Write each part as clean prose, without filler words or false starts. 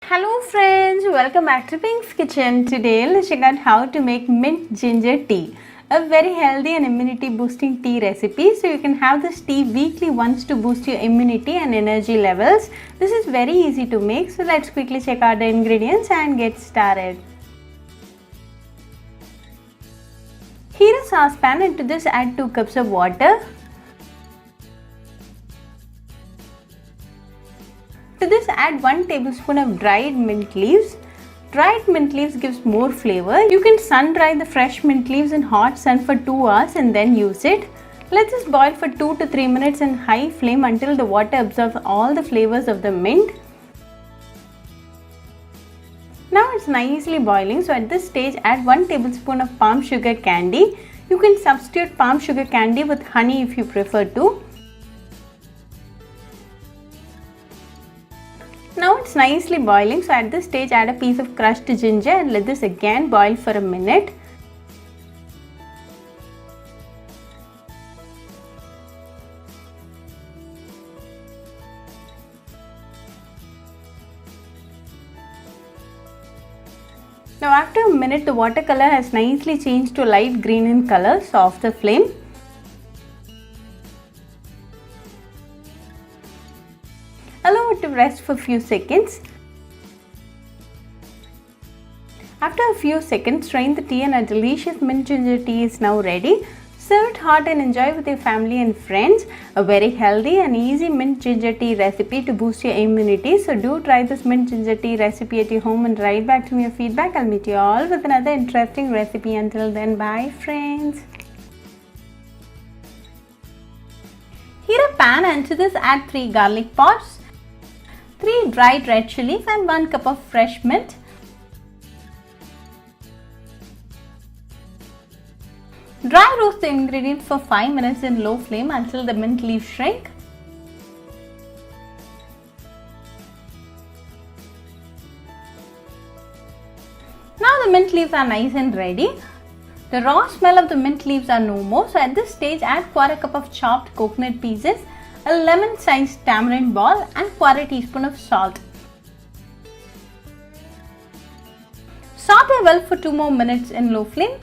Hello friends, welcome back to Pink's Kitchen. Today let's check out how to make mint ginger tea. A very healthy and immunity boosting tea recipe. So you can have this tea weekly once to boost your immunity and energy levels. This is very easy to make, so let's quickly check out the ingredients and get started. Heat a saucepan and to this add 2 cups of water. To this add 1 tablespoon of dried mint leaves. Dried mint leaves gives more flavor. You can sun dry the fresh mint leaves in hot sun for 2 hours and then use it. Let this boil for 2 to 3 minutes in high flame until the water absorbs all the flavors of the mint. Now it's nicely boiling, so at this stage add 1 tablespoon of palm sugar candy. You can substitute palm sugar candy with honey if you prefer to. Now it's nicely boiling, so at this stage add a piece of crushed ginger and let this again boil for a minute. Now after a minute the water color has nicely changed to light green in color, so off the flame. Allow it to rest for a few seconds. After a few seconds, strain the tea and a delicious mint ginger tea is now ready. Serve it hot and enjoy with your family and friends. A very healthy and easy mint ginger tea recipe to boost your immunity. So do try this mint ginger tea recipe at your home and write back to me your feedback. I'll meet you all with another interesting recipe. Until then, bye friends. Heat a pan and to this add 3 garlic pods, 3 dried red chilies and 1 cup of fresh mint. Dry roast the ingredients for 5 minutes in low flame until the mint leaves shrink. Now the mint leaves are nice and ready. The raw smell of the mint leaves are no more, so at this stage add 1/4 cup of chopped coconut pieces, a lemon-sized tamarind ball and 1/4 teaspoon of salt. Saute well for 2 more minutes in low flame.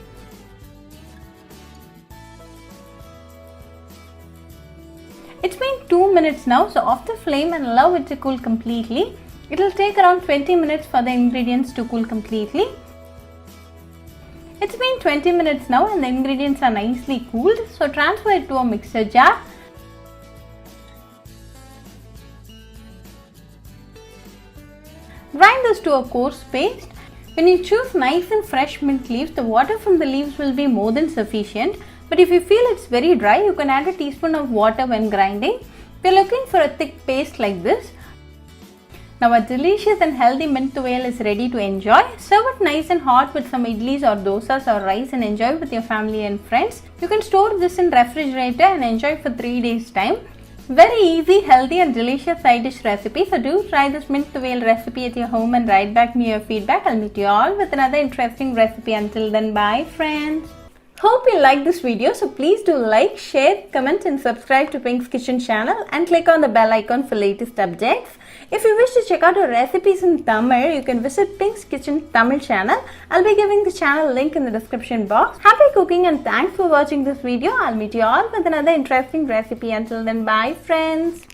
It's been 2 minutes now, so off the flame and allow it to cool completely. It will take around 20 minutes for the ingredients to cool completely. It's been 20 minutes now and the ingredients are nicely cooled, so transfer it to a mixer jar. Grind this to a coarse paste. When you choose nice and fresh mint leaves, the water from the leaves will be more than sufficient. But if you feel it's very dry, you can add a teaspoon of water when grinding. We are looking for a thick paste like this. Now a delicious and healthy mint tuvel is ready to enjoy. Serve it nice and hot with some idlis or dosas or rice and enjoy with your family and friends. You can store this in refrigerator and enjoy for 3 days time. Very easy, healthy and delicious side dish recipe. So do try this mint tuvel recipe at your home and write back me your feedback. I'll meet you all with another interesting recipe. Until then, bye friends. Hope you liked this video, so please do like, share, comment and subscribe to Pink's Kitchen channel and click on the bell icon for latest updates. If you wish to check out our recipes in Tamil, you can visit Pink's Kitchen Tamil channel. I'll be giving the channel link in the description box. Happy cooking and thanks for watching this video. I'll meet you all with another interesting recipe. Until then, bye friends.